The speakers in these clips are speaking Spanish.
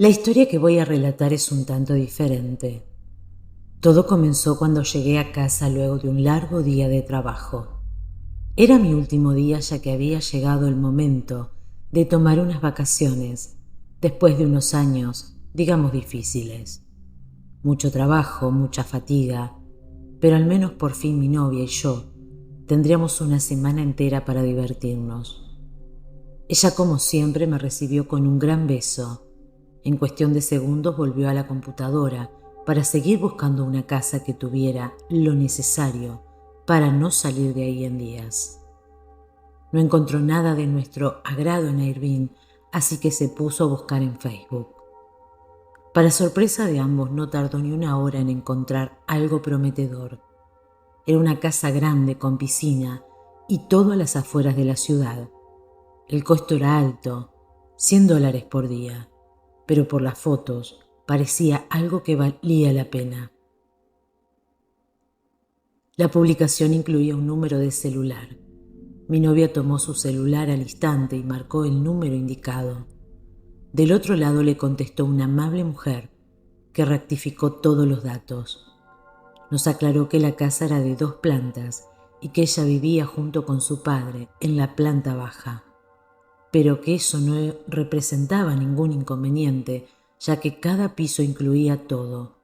La historia que voy a relatar es un tanto diferente. Todo comenzó cuando llegué a casa luego de un largo día de trabajo. Era mi último día ya que había llegado el momento de tomar unas vacaciones después de unos años, digamos, difíciles. Mucho trabajo, mucha fatiga, pero al menos por fin mi novia y yo tendríamos una semana entera para divertirnos. Ella, como siempre, me recibió con un gran beso. En cuestión de segundos volvió a la computadora para seguir buscando una casa que tuviera lo necesario para no salir de ahí en días. No encontró nada de nuestro agrado en Airbnb, así que se puso a buscar en Facebook. Para sorpresa de ambos, no tardó ni una hora en encontrar algo prometedor. Era una casa grande con piscina y todo a las afueras de la ciudad. El costo era alto, $100 por día, pero por las fotos parecía algo que valía la pena. La publicación incluía un número de celular. Mi novia tomó su celular al instante y marcó el número indicado. Del otro lado le contestó una amable mujer que rectificó todos los datos. Nos aclaró que la casa era de 2 plantas y que ella vivía junto con su padre en la planta baja, pero que eso no representaba ningún inconveniente, ya que cada piso incluía todo: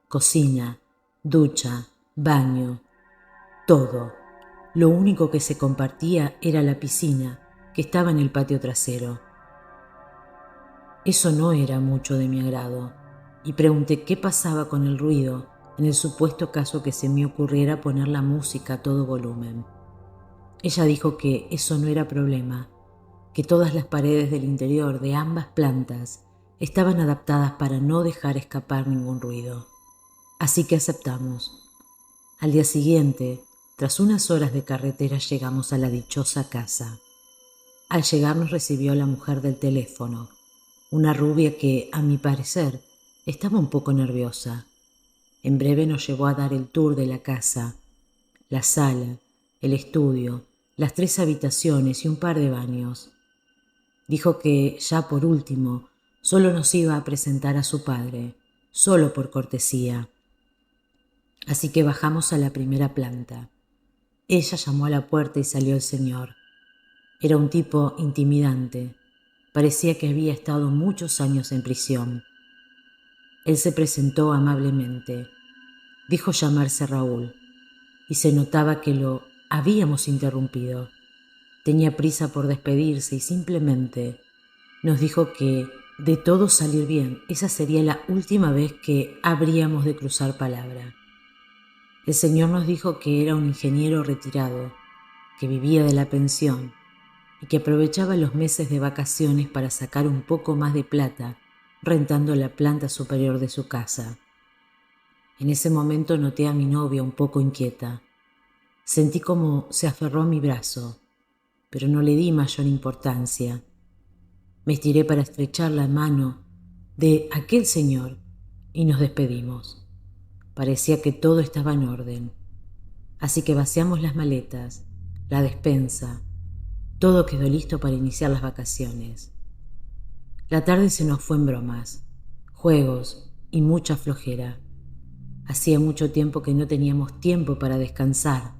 cocina, ducha, baño, todo. Lo único que se compartía era la piscina, que estaba en el patio trasero. Eso no era mucho de mi agrado, y pregunté qué pasaba con el ruido en el supuesto caso que se me ocurriera poner la música a todo volumen. Ella dijo que eso no era problema, que todas las paredes del interior de ambas plantas estaban adaptadas para no dejar escapar ningún ruido. Así que aceptamos. Al día siguiente, tras unas horas de carretera, llegamos a la dichosa casa. Al llegar nos recibió la mujer del teléfono, una rubia que, a mi parecer, estaba un poco nerviosa. En breve nos llevó a dar el tour de la casa, la sala, el estudio, las 3 habitaciones y un par de baños. Dijo que, ya por último, solo nos iba a presentar a su padre, solo por cortesía. Así que bajamos a la primera planta. Ella llamó a la puerta y salió el señor. Era un tipo intimidante. Parecía que había estado muchos años en prisión. Él se presentó amablemente. Dijo llamarse Raúl, y se notaba que lo habíamos interrumpido. Tenía prisa por despedirse y simplemente nos dijo que, de todo salir bien, esa sería la última vez que habríamos de cruzar palabra. El señor nos dijo que era un ingeniero retirado, que vivía de la pensión y que aprovechaba los meses de vacaciones para sacar un poco más de plata rentando la planta superior de su casa. En ese momento noté a mi novia un poco inquieta. Sentí como se aferró a mi brazo, pero no le di mayor importancia. Me estiré para estrechar la mano de aquel señor y nos despedimos. Parecía que todo estaba en orden. Así que vaciamos las maletas, la despensa. Todo quedó listo para iniciar las vacaciones. La tarde se nos fue en bromas, juegos y mucha flojera. Hacía mucho tiempo que no teníamos tiempo para descansar,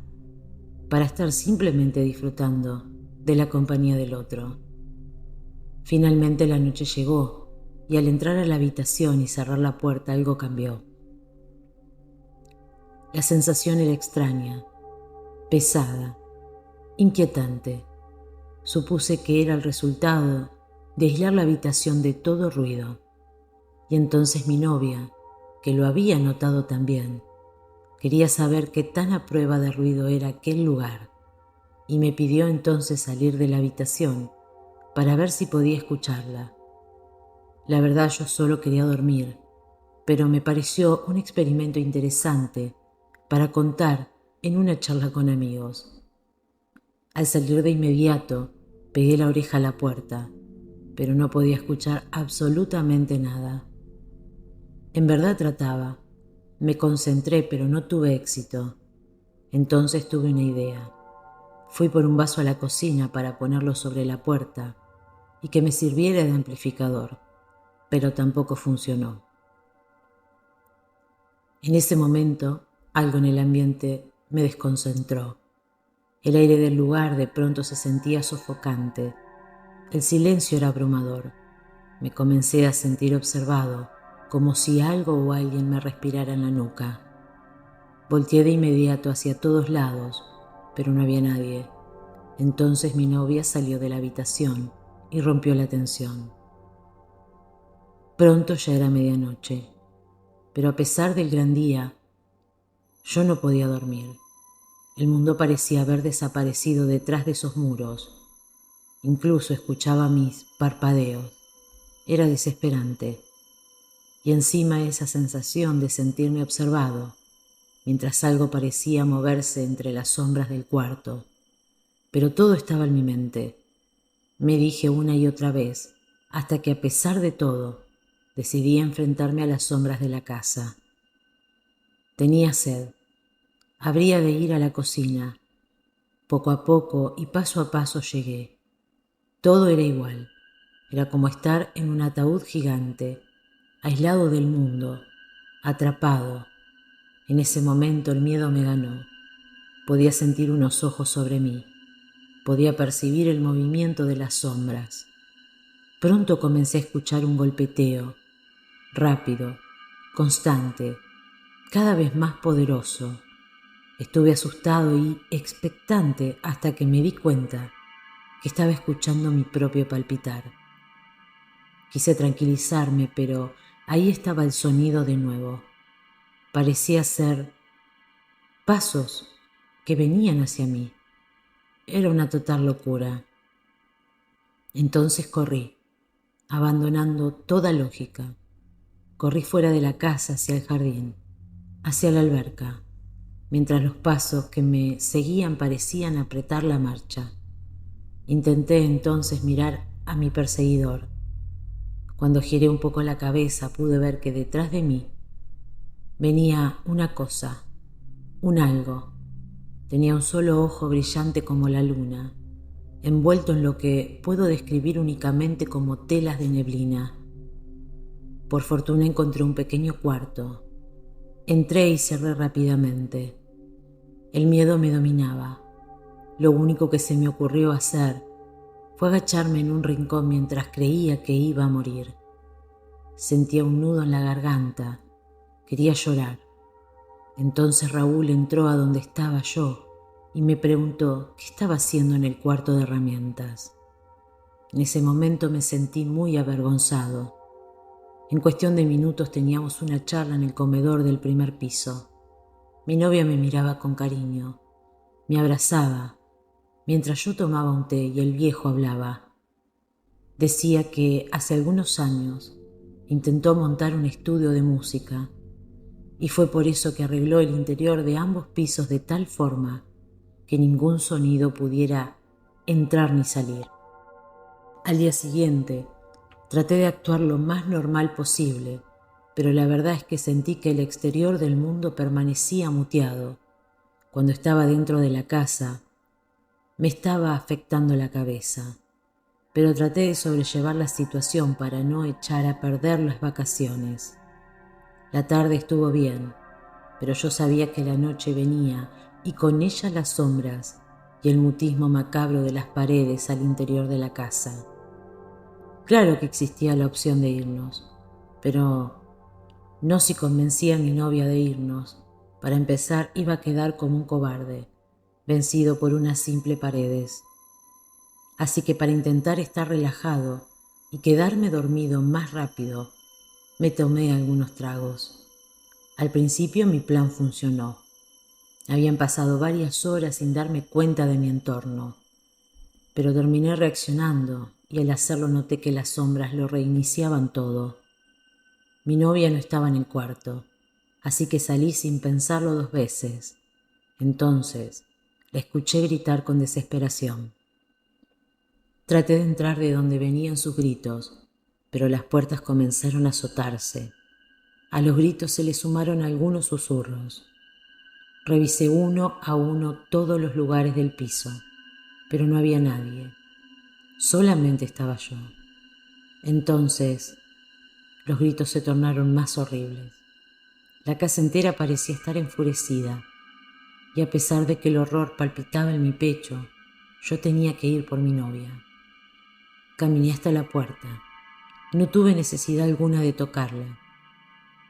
para estar simplemente disfrutando de la compañía del otro. Finalmente la noche llegó y al entrar a la habitación y cerrar la puerta algo cambió. La sensación era extraña, pesada, inquietante. Supuse que era el resultado de aislar la habitación de todo ruido. Y entonces mi novia, que lo había notado también, quería saber qué tan a prueba de ruido era aquel lugar, y me pidió entonces salir de la habitación para ver si podía escucharla. La verdad, yo solo quería dormir, pero me pareció un experimento interesante para contar en una charla con amigos. Al salir de inmediato, pegué la oreja a la puerta, pero no podía escuchar absolutamente nada. En verdad trataba. Me concentré, pero no tuve éxito. Entonces tuve una idea. Fui por un vaso a la cocina para ponerlo sobre la puerta y que me sirviera de amplificador. pero tampoco funcionó. En ese momento, algo en el ambiente me desconcentró. El aire del lugar de pronto se sentía sofocante. El silencio era abrumador. Me comencé a sentir observado, como si algo o alguien me respirara en la nuca. Volteé de inmediato hacia todos lados, pero no había nadie. Entonces mi novia salió de la habitación y rompió la tensión. Pronto ya era medianoche, pero a pesar del gran día, yo no podía dormir. El mundo parecía haber desaparecido detrás de esos muros. Incluso escuchaba mis parpadeos. Era desesperante. Y encima esa sensación de sentirme observado, mientras algo parecía moverse entre las sombras del cuarto. Pero todo estaba en mi mente. Me dije una y otra vez, hasta que a pesar de todo, decidí enfrentarme a las sombras de la casa. Tenía sed. Habría de ir a la cocina. Poco a poco y paso a paso llegué. Todo era igual. Era como estar en un ataúd gigante, aislado del mundo, atrapado. En ese momento el miedo me ganó. Podía sentir unos ojos sobre mí. Podía percibir el movimiento de las sombras. Pronto comencé a escuchar un golpeteo, rápido, constante, cada vez más poderoso. Estuve asustado y expectante hasta que me di cuenta que estaba escuchando mi propio palpitar. Quise tranquilizarme, pero ahí estaba el sonido de nuevo. Parecía ser pasos que venían hacia mí. Era una total locura. Entonces corrí, abandonando toda lógica. Corrí fuera de la casa hacia el jardín, hacia la alberca, mientras los pasos que me seguían parecían apretar la marcha. Intenté entonces mirar a mi perseguidor. Cuando giré un poco la cabeza pude ver que detrás de mí venía una cosa, un algo. Tenía un solo ojo brillante como la luna, envuelto en lo que puedo describir únicamente como telas de neblina. Por fortuna encontré un pequeño cuarto. Entré y cerré rápidamente. El miedo me dominaba. Lo único que se me ocurrió hacer fue agacharme en un rincón mientras creía que iba a morir. Sentía un nudo en la garganta. Quería llorar. Entonces Raúl entró a donde estaba yo y me preguntó qué estaba haciendo en el cuarto de herramientas. En ese momento me sentí muy avergonzado. En cuestión de minutos teníamos una charla en el comedor del primer piso. Mi novia me miraba con cariño, me abrazaba, mientras yo tomaba un té y el viejo hablaba. Decía que hace algunos años intentó montar un estudio de música y fue por eso que arregló el interior de ambos pisos de tal forma que ningún sonido pudiera entrar ni salir. Al día siguiente, traté de actuar lo más normal posible, pero la verdad es que sentí que el exterior del mundo permanecía muteado. Cuando estaba dentro de la casa, me estaba afectando la cabeza, pero traté de sobrellevar la situación para no echar a perder las vacaciones. La tarde estuvo bien, pero yo sabía que la noche venía y con ella las sombras y el mutismo macabro de las paredes al interior de la casa. Claro que existía la opción de irnos, pero no si convencía a mi novia de irnos. Para empezar, iba a quedar como un cobarde, vencido por unas simples paredes. Así que para intentar estar relajado y quedarme dormido más rápido, me tomé algunos tragos. Al principio mi plan funcionó. Habían pasado varias horas sin darme cuenta de mi entorno, pero terminé reaccionando y al hacerlo noté que las sombras lo reiniciaban todo. Mi novia no estaba en el cuarto, así que salí sin pensarlo 2 veces. Entonces, la escuché gritar con desesperación. Traté de entrar de donde venían sus gritos, pero las puertas comenzaron a azotarse. A los gritos se le sumaron algunos susurros. Revisé uno a uno todos los lugares del piso, pero no había nadie. Solamente estaba yo. Entonces, Los gritos se tornaron más horribles. La casa entera parecía estar enfurecida, y a pesar de que el horror palpitaba en mi pecho, yo tenía que ir por mi novia. Caminé hasta la puerta. No tuve necesidad alguna de tocarla,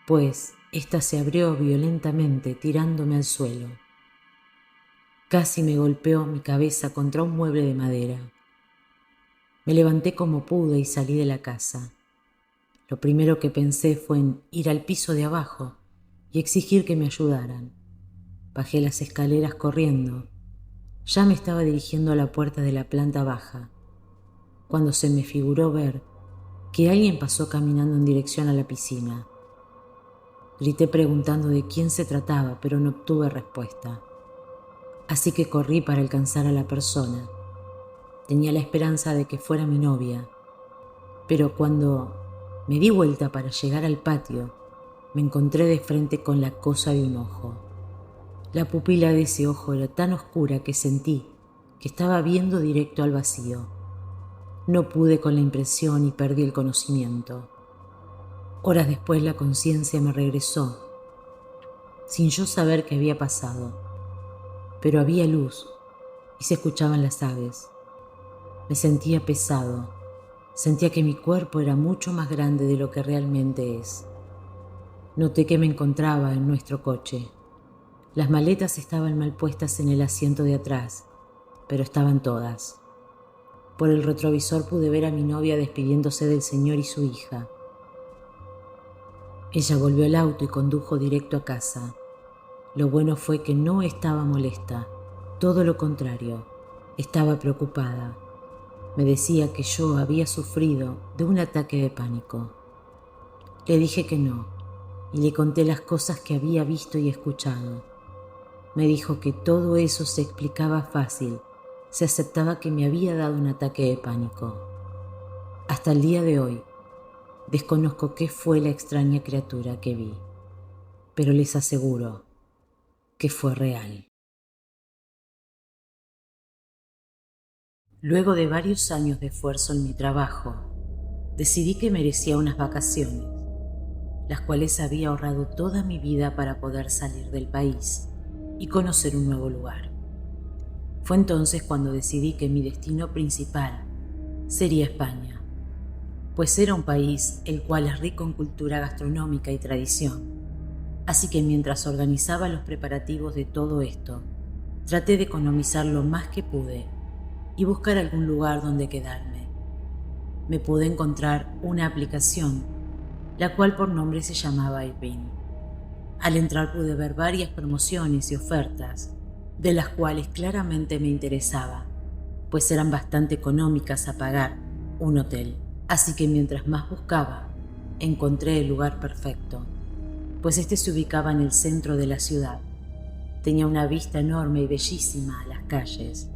pues ésta se abrió violentamente tirándome al suelo. Casi me golpeó mi cabeza contra un mueble de madera. Me levanté como pude y salí de la casa. Lo primero que pensé fue en ir al piso de abajo y exigir que me ayudaran. Bajé las escaleras corriendo. Ya me estaba dirigiendo a la puerta de la planta baja, cuando se me figuró ver que alguien pasó caminando en dirección a la piscina. Grité preguntando de quién se trataba, pero no obtuve respuesta. Así que corrí para alcanzar a la persona. Tenía la esperanza de que fuera mi novia, pero cuando me di vuelta para llegar al patio, me encontré de frente con la cosa de un ojo. La pupila de ese ojo era tan oscura que sentí que estaba viendo directo al vacío. No pude con la impresión y perdí el conocimiento. Horas después la conciencia me regresó, sin yo saber qué había pasado, pero había luz y se escuchaban las aves. Me sentía pesado, sentía que mi cuerpo era mucho más grande de lo que realmente es. Noté que me encontraba en nuestro coche. Las maletas estaban mal puestas en el asiento de atrás, pero estaban todas. Por el retrovisor pude ver a mi novia despidiéndose del señor y su hija. Ella volvió al auto y condujo directo a casa. Lo bueno fue que no estaba molesta, todo lo contrario, estaba preocupada. Me decía que yo había sufrido de un ataque de pánico. Le dije que no, y le conté las cosas que había visto y escuchado. Me dijo que todo eso se explicaba fácil, se aceptaba que me había dado un ataque de pánico. Hasta el día de hoy, desconozco qué fue la extraña criatura que vi, pero les aseguro que fue real. Luego de varios años de esfuerzo en mi trabajo, decidí que merecía unas vacaciones, las cuales había ahorrado toda mi vida para poder salir del país y conocer un nuevo lugar. Fue entonces cuando decidí que mi destino principal sería España, pues era un país el cual es rico en cultura gastronómica y tradición. Así que mientras organizaba los preparativos de todo esto, traté de economizar lo más que pude y buscar algún lugar donde quedarme. Me pude encontrar una aplicación, la cual por nombre se llamaba Airbnb. Al entrar pude ver varias promociones y ofertas, de las cuales claramente me interesaba, pues eran bastante económicas a pagar un hotel. Así que mientras más buscaba, encontré el lugar perfecto, pues este se ubicaba en el centro de la ciudad. Tenía una vista enorme y bellísima a las calles,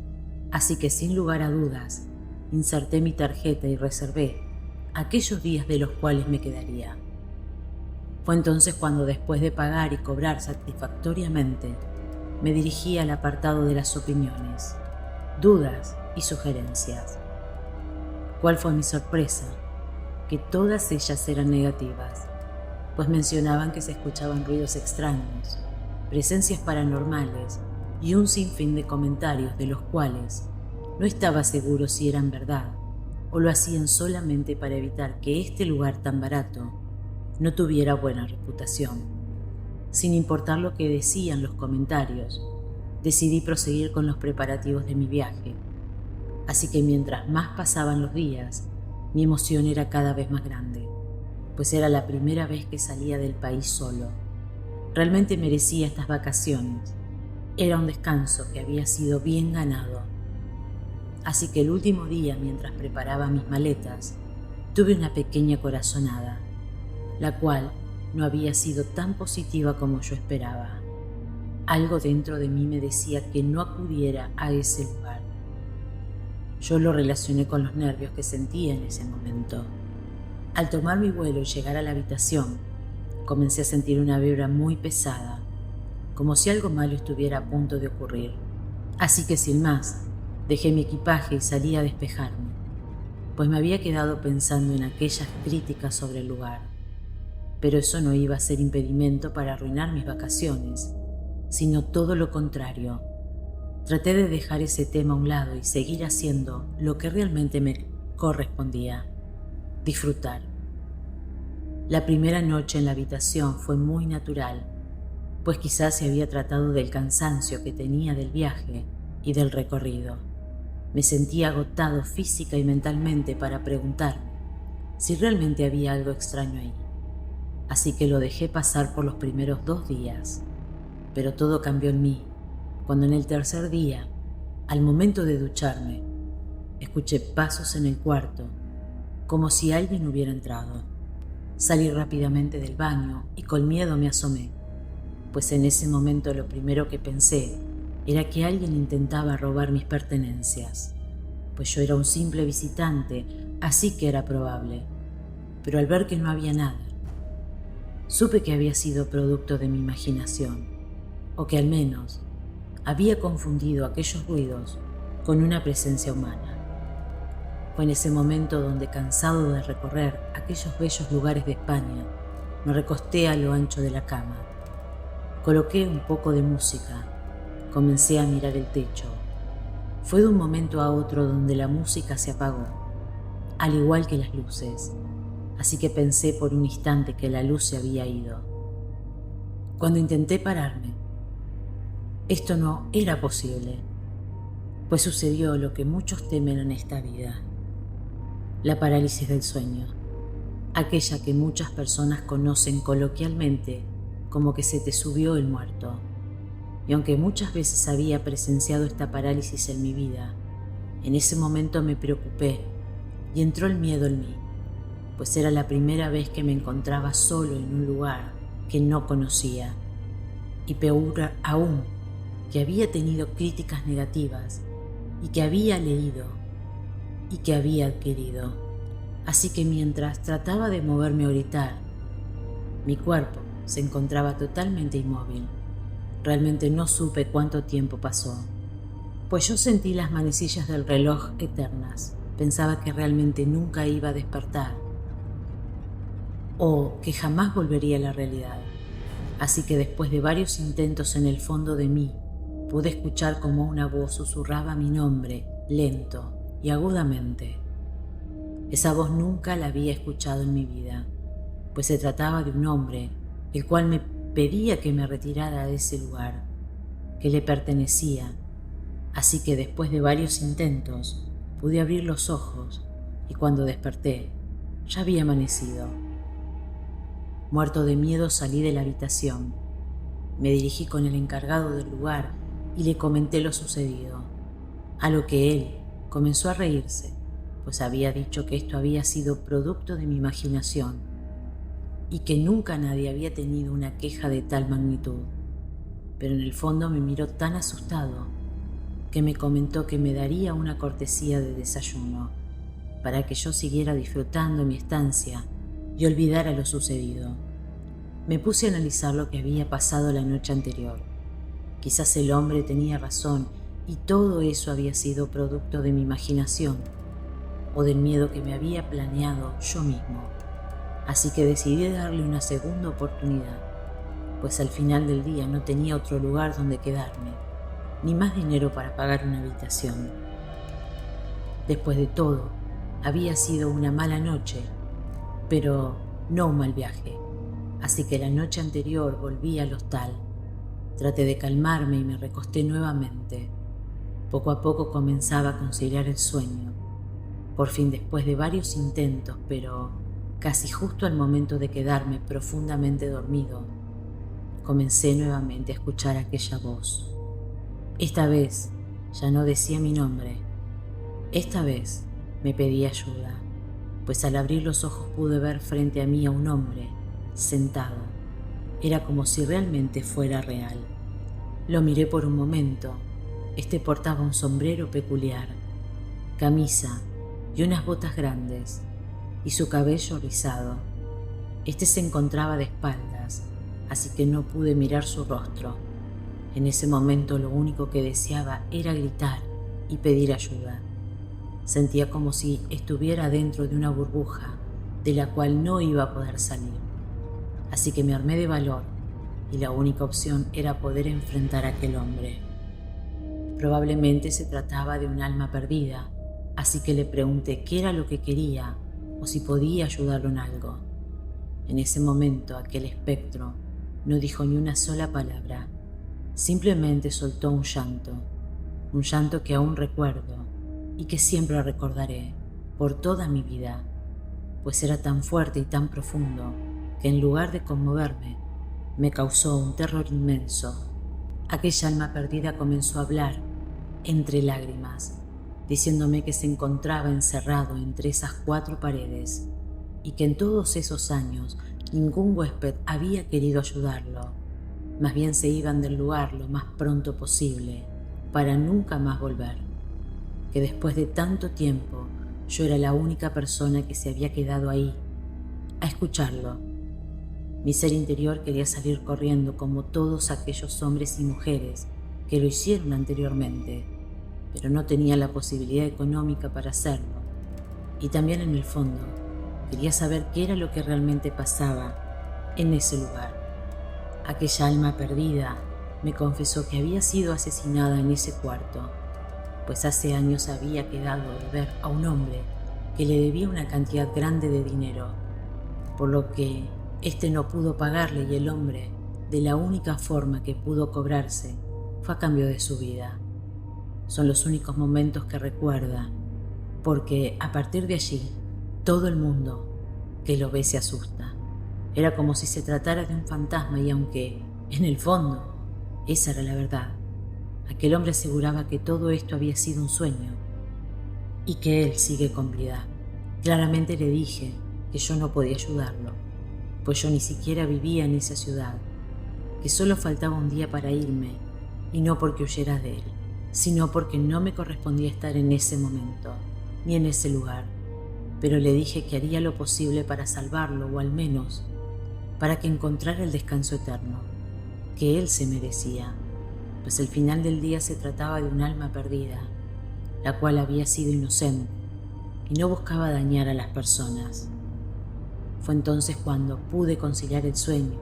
así que sin lugar a dudas, inserté mi tarjeta y reservé aquellos días de los cuales me quedaría. Fue entonces cuando, después de pagar y cobrar satisfactoriamente, me dirigí al apartado de las opiniones, dudas y sugerencias. ¿Cuál fue mi sorpresa? Que todas ellas eran negativas, pues mencionaban que se escuchaban ruidos extraños, presencias paranormales y un sinfín de comentarios de los cuales no estaba seguro si eran verdad o lo hacían solamente para evitar que este lugar tan barato no tuviera buena reputación. Sin importar lo que decían los comentarios, decidí proseguir con los preparativos de mi viaje. Así que mientras más pasaban los días, mi emoción era cada vez más grande, pues era la primera vez que salía del país solo. Realmente merecía estas vacaciones. Era un descanso que había sido bien ganado. Así que el último día, mientras preparaba mis maletas, tuve una pequeña corazonada, la cual no había sido tan positiva como yo esperaba. Algo dentro de mí me decía que no acudiera a ese lugar. Yo lo relacioné con los nervios que sentía en ese momento. Al tomar mi vuelo y llegar a la habitación, comencé a sentir una vibra muy pesada, como si algo malo estuviera a punto de ocurrir. Así que sin más, dejé mi equipaje y salí a despejarme, pues me había quedado pensando en aquellas críticas sobre el lugar. pero eso no iba a ser impedimento para arruinar mis vacaciones, sino todo lo contrario. Traté de dejar ese tema a un lado y seguir haciendo lo que realmente me correspondía: disfrutar. La primera noche en la habitación fue muy natural, pues quizás se había tratado del cansancio que tenía del viaje y del recorrido. Me sentía agotado física y mentalmente para preguntarme si realmente había algo extraño ahí. Así que lo dejé pasar por los primeros 2 días. Pero todo cambió en mí cuando en el tercer día, al momento de ducharme, escuché pasos en el cuarto, como si alguien hubiera entrado. Salí rápidamente del baño y con miedo me asomé, pues en ese momento lo primero que pensé era que alguien intentaba robar mis pertenencias, pues yo era un simple visitante, así que era probable. Pero al ver que no había nada, supe que había sido producto de mi imaginación, o que al menos había confundido aquellos ruidos con una presencia humana. Fue en ese momento donde, cansado de recorrer aquellos bellos lugares de España, me recosté a lo ancho de la cama. Coloqué un poco de música, comencé a mirar el techo. Fue de un momento a otro donde la música se apagó, al igual que las luces, así que pensé por un instante que la luz se había ido. Cuando intenté pararme, esto no era posible, pues sucedió lo que muchos temen en esta vida: la parálisis del sueño, aquella que muchas personas conocen coloquialmente como que se te subió el muerto. Y aunque muchas veces había presenciado esta parálisis en mi vida, en ese momento me preocupé y entró el miedo en mí, pues era la primera vez que me encontraba solo en un lugar que no conocía, y peor aún, que había tenido críticas negativas y que había leído y que había adquirido. Así que mientras trataba de moverme o gritar, mi cuerpo se encontraba totalmente inmóvil. Realmente no supe cuánto tiempo pasó, pues yo sentí las manecillas del reloj eternas. Pensaba que realmente nunca iba a despertar o que jamás volvería a la realidad. Así que después de varios intentos en el fondo de mí, pude escuchar como una voz susurraba mi nombre, lento y agudamente. Esa voz nunca la había escuchado en mi vida, pues se trataba de un hombre, el cual me pedía que me retirara de ese lugar, que le pertenecía. Así que después de varios intentos, pude abrir los ojos y cuando desperté, ya había amanecido. Muerto de miedo salí de la habitación. Me dirigí con el encargado del lugar y le comenté lo sucedido, a lo que él comenzó a reírse, pues había dicho que esto había sido producto de mi imaginación y que nunca nadie había tenido una queja de tal magnitud. Pero en el fondo me miró tan asustado que me comentó que me daría una cortesía de desayuno para que yo siguiera disfrutando mi estancia y olvidara lo sucedido. Me puse a analizar lo que había pasado la noche anterior. Quizás el hombre tenía razón y todo eso había sido producto de mi imaginación o del miedo que me había planeado yo mismo. Así que decidí darle una segunda oportunidad, pues al final del día no tenía otro lugar donde quedarme, ni más dinero para pagar una habitación. Después de todo, había sido una mala noche, pero no un mal viaje. Así que la noche anterior volví al hostal. Traté de calmarme y me recosté nuevamente. Poco a poco comenzaba a conciliar el sueño. Por fin, después de varios intentos, pero casi justo al momento de quedarme profundamente dormido, comencé nuevamente a escuchar aquella voz. Esta vez ya no decía mi nombre. Esta vez me pedía ayuda, pues al abrir los ojos pude ver frente a mí a un hombre sentado. Era como si realmente fuera real. Lo miré por un momento. Este portaba un sombrero peculiar, camisa y unas botas grandes, y su cabello rizado. Este se encontraba de espaldas, así que no pude mirar su rostro. En ese momento lo único que deseaba era gritar y pedir ayuda. Sentía como si estuviera dentro de una burbuja de la cual no iba a poder salir. Así que me armé de valor y la única opción era poder enfrentar a aquel hombre. Probablemente se trataba de un alma perdida, así que le pregunté qué era lo que quería o si podía ayudarlo en algo. En ese momento aquel espectro no dijo ni una sola palabra, simplemente soltó un llanto que aún recuerdo y que siempre recordaré por toda mi vida, pues era tan fuerte y tan profundo que en lugar de conmoverme, me causó un terror inmenso. Aquella alma perdida comenzó a hablar entre lágrimas, diciéndome que se encontraba encerrado entre esas 4 paredes y que en todos esos años ningún huésped había querido ayudarlo. Más bien se iban del lugar lo más pronto posible para nunca más volver. Que después de tanto tiempo yo era la única persona que se había quedado ahí a escucharlo. Mi ser interior quería salir corriendo como todos aquellos hombres y mujeres que lo hicieron anteriormente, pero no tenía la posibilidad económica para hacerlo. Y también en el fondo quería saber qué era lo que realmente pasaba en ese lugar. Aquella alma perdida me confesó que había sido asesinada en ese cuarto, pues hace años había quedado de ver a un hombre que le debía una cantidad grande de dinero, por lo que este no pudo pagarle y el hombre, de la única forma que pudo cobrarse, fue a cambio de su vida. Son los únicos momentos que recuerda, porque a partir de allí, todo el mundo que lo ve se asusta. Era como si se tratara de un fantasma y aunque, en el fondo, esa era la verdad, aquel hombre aseguraba que todo esto había sido un sueño y que él sigue con vida. Claramente le dije que yo no podía ayudarlo, pues yo ni siquiera vivía en esa ciudad, que solo faltaba un día para irme, y no porque huyera de él, sino porque no me correspondía estar en ese momento, ni en ese lugar. Pero le dije que haría lo posible para salvarlo, o al menos para que encontrara el descanso eterno, que él se merecía, pues al final del día se trataba de un alma perdida, la cual había sido inocente y no buscaba dañar a las personas. Fue entonces cuando pude conciliar el sueño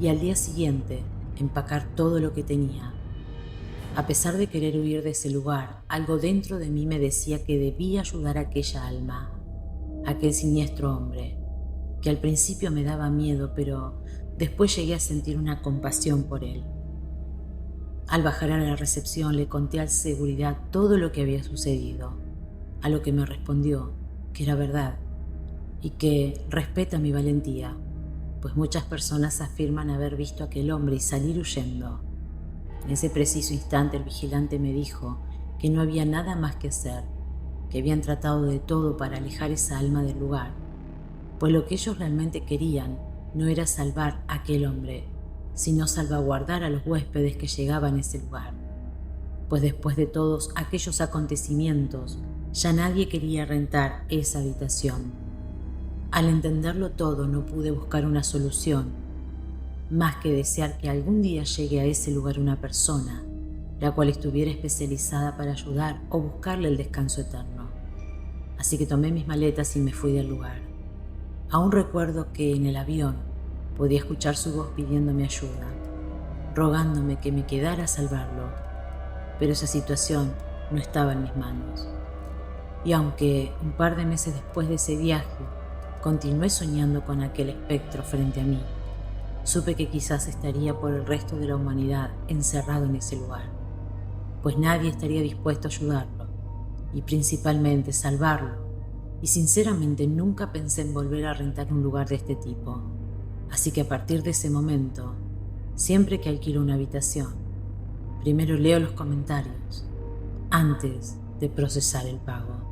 y al día siguiente empacar todo lo que tenía. A pesar de querer huir de ese lugar, algo dentro de mí me decía que debía ayudar a aquella alma, a aquel siniestro hombre, que al principio me daba miedo, pero después llegué a sentir una compasión por él. Al bajar a la recepción le conté al seguridad todo lo que había sucedido, a lo que me respondió que era verdad y que respeta mi valentía, pues muchas personas afirman haber visto a aquel hombre y salir huyendo. En ese preciso instante el vigilante me dijo que no había nada más que hacer, que habían tratado de todo para alejar esa alma del lugar, pues lo que ellos realmente querían no era salvar a aquel hombre, sino salvaguardar a los huéspedes que llegaban a ese lugar, pues después de todos aquellos acontecimientos ya nadie quería rentar esa habitación. Al entenderlo todo no pude buscar una solución, más que desear que algún día llegue a ese lugar una persona, la cual estuviera especializada para ayudar o buscarle el descanso eterno. Así que tomé mis maletas y me fui del lugar. Aún recuerdo que en el avión podía escuchar su voz pidiéndome ayuda, rogándome que me quedara a salvarlo, pero esa situación no estaba en mis manos. Y aunque un par de meses después de ese viaje continué soñando con aquel espectro frente a mí, supe que quizás estaría por el resto de la humanidad encerrado en ese lugar, pues nadie estaría dispuesto a ayudarlo y principalmente salvarlo, y sinceramente nunca pensé en volver a rentar un lugar de este tipo. Así que a partir de ese momento, siempre que alquilo una habitación, primero leo los comentarios antes de procesar el pago.